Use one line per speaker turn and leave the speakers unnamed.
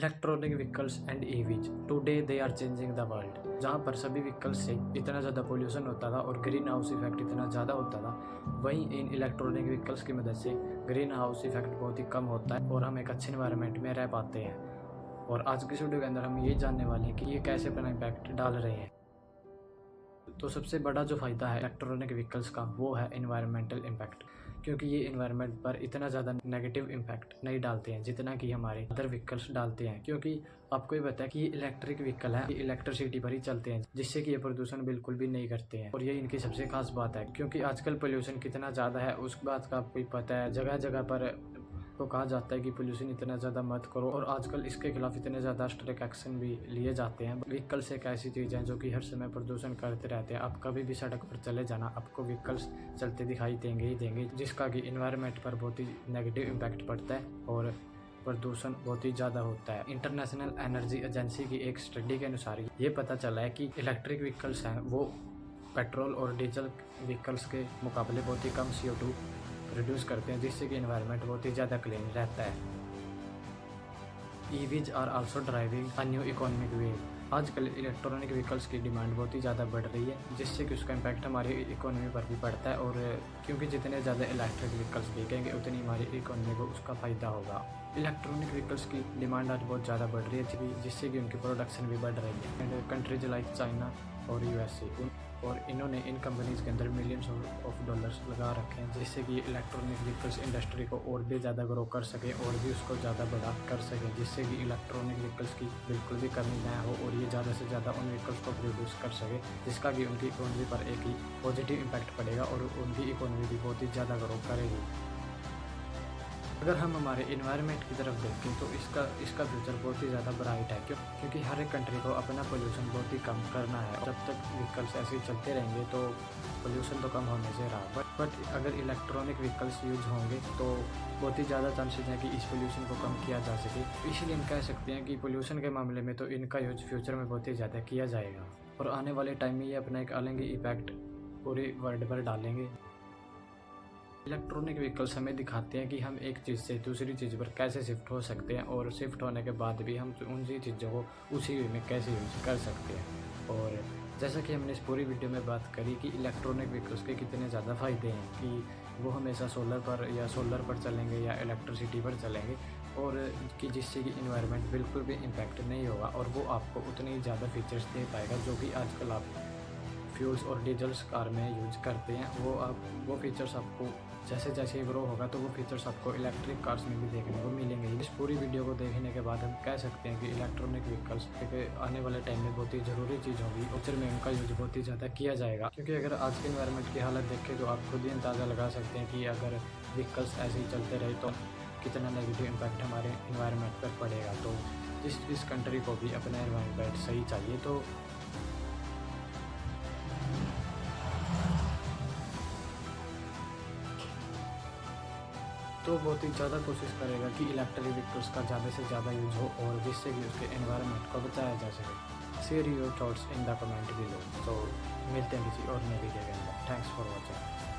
Electronic vehicles and EVs today they are changing the world. जहाँ पर सभी vehicles से इतना ज़्यादा पोल्यूशन होता था और ग्रीन हाउस इफेक्ट इतना ज़्यादा होता था, वहीं इन इलेक्ट्रॉनिक व्हीकल्स की मदद से ग्रीन हाउस इफेक्ट बहुत ही कम होता है और हम एक अच्छे इन्वायरमेंट में रह पाते हैं। और आज की वीडियो के अंदर हम ये जानने वाले हैं कि ये कैसे अपना इम्पैक्ट डाल रहे हैं। तो सबसे बड़ा जो फ़ायदा है इलेक्ट्रॉनिक व्हीकल्स का वो है इन्वायरमेंटल इम्पैक्ट, क्योंकि ये इन्वायरमेंट पर इतना ज़्यादा नेगेटिव इम्पैक्ट नहीं डालते हैं जितना कि हमारे अदर व्हीकल्स डालते हैं। क्योंकि आपको ये पता है कि ये इलेक्ट्रिक व्हीकल है, ये इलेक्ट्रिसिटी पर ही चलते हैं, जिससे कि ये प्रदूषण बिल्कुल भी नहीं करते हैं। और ये इनकी सबसे खास बात है, क्योंकि आजकल पोल्यूशन कितना ज़्यादा है उस बात का आपको ही पता है। जगह जगह पर तो कहा जाता है कि पोल्यूशन इतना ज़्यादा मत करो, और आजकल इसके खिलाफ इतने ज़्यादा स्ट्रिक्ट एक्शन भी लिए जाते हैं। व्हीकल्स एक ऐसी चीज़ है जो कि हर समय प्रदूषण करते रहते हैं। आप कभी भी सड़क पर चले जाना, आपको व्हीकल्स चलते दिखाई देंगे ही देंगे, जिसका कि इन्वायरमेंट पर बहुत ही नेगेटिव इम्पैक्ट पड़ता है और प्रदूषण बहुत ही ज़्यादा होता है। इंटरनेशनल एनर्जी एजेंसी की एक स्टडी के अनुसार ये पता चला है कि इलेक्ट्रिक व्हीकल्स हैं वो पेट्रोल और डीजल व्हीकल्स के मुकाबले बहुत ही कम CO2 रिड्यूस करते हैं, जिससे कि एनवायरनमेंट बहुत ही ज़्यादा क्लीन रहता है। EVs are also driving a new economic wave. आजकल इलेक्ट्रॉनिक व्हीकल्स की डिमांड बहुत ही ज़्यादा बढ़ रही है, जिससे कि उसका इम्पैक्ट हमारी इकोनॉमी पर भी पड़ता है। और क्योंकि जितने ज़्यादा इलेक्ट्रिक व्हीकल्स बिकेंगे उतनी हमारी इकोनॉमी को उसका फ़ायदा होगा। इलेक्ट्रॉनिक व्हीकल्स की डिमांड आज बहुत ज़्यादा बढ़ रही है, जिससे कि उनकी प्रोडक्शन भी बढ़ रही है। एंड कंट्रीज लाइक चाइना और USA और इन्होंने इन कंपनीज़ के अंदर मिलियंस ऑफ डॉलर्स लगा रखे हैं, जिससे कि इलेक्ट्रॉनिक व्हीकल्स इंडस्ट्री को और भी ज़्यादा ग्रो कर सके और भी उसको ज़्यादा बड़ा कर सके, जिससे कि इलेक्ट्रॉनिक व्हीकल्स की बिल्कुल भी कमी ना हो और ये ज़्यादा से ज़्यादा उन व्हीकल्स को प्रोड्यूस कर सके, जिसका कि उनकी इकोनॉमी पर एक ही पॉजिटिव इम्पैक्ट पड़ेगा और उनकी इकोनॉमी भी बहुत ही ज़्यादा ग्रो करेगी। अगर हम हमारे इन्वायरमेंट की तरफ देखें तो इसका फ्यूचर बहुत ही ज़्यादा ब्राइट है, क्योंकि हर एक कंट्री को अपना पोल्यूशन बहुत ही कम करना है। जब तक व्हीकल्स ऐसे ही चलते रहेंगे तो पोल्यूशन तो कम होने से रहा, बट अगर इलेक्ट्रॉनिक व्हीकल्स यूज होंगे तो बहुत ही ज़्यादा चांसेस हैं कि इस पोल्यूशन को कम किया जा सके। इसलिए हम कह सकते हैं कि पोल्यूशन के मामले में तो इनका यूज फ्यूचर में बहुत ही ज़्यादा किया जाएगा और आने वाले टाइम में ये अपना एक अलग ही इम्पैक्ट पूरे वर्ल्ड पर डालेंगे। इलेक्ट्रॉनिक व्हीकल्स हमें दिखाते हैं कि हम एक चीज़ से दूसरी चीज़ पर कैसे शिफ्ट हो सकते हैं, और शिफ्ट होने के बाद भी हम उन चीज़ों को उसी वे में कैसे यूज कर सकते हैं। और जैसा कि हमने इस पूरी वीडियो में बात करी कि इलेक्ट्रॉनिक व्हीकल्स के कितने ज़्यादा फ़ायदे हैं, कि वो हमेशा सोलर पर चलेंगे या इलेक्ट्रिसिटी पर चलेंगे, और कि जिससे कि इन्वायरमेंट बिल्कुल भी इम्पैक्ट नहीं होगा और वो आपको उतनी ज़्यादा फीचर्स दे पाएगा जो कि आजकल आप फ्यूल्स और डीजल्स कार में यूज करते हैं। वो फीचर्स आपको जैसे जैसे ग्रो होगा तो वो फीचर्स आपको इलेक्ट्रिक कार्स में भी देखने को मिलेंगे। इस पूरी वीडियो को देखने के बाद हम कह सकते हैं कि इलेक्ट्रॉनिक व्हीकल्स आने वाले टाइम में बहुत ही ज़रूरी चीज़ होगी, फ्यूचर में उनका यूज बहुत ही ज़्यादा किया जाएगा। क्योंकि अगर आज के इन्वायरमेंट की हालत देखें तो आप खुद ही अंदाज़ा लगा सकते हैं कि अगर व्हीकल्स ऐसे ही चलते रहे तो कितना नेगेटिव इम्पैक्ट हमारे इन्वायरमेंट पर पड़ेगा। तो जिस कंट्री को भी अपना इन्वायरमेंट सही चाहिए तो बहुत ही ज़्यादा कोशिश करेगा कि इलेक्ट्रिक व्हीकल्स का ज़्यादा से ज़्यादा यूज हो और जिससे कि उसके एनवायरनमेंट को बचाया जा सके। Share your thoughts in the comment below. तो मिलते हैं किसी और नए वीडियो के अंदर। Thanks for watching.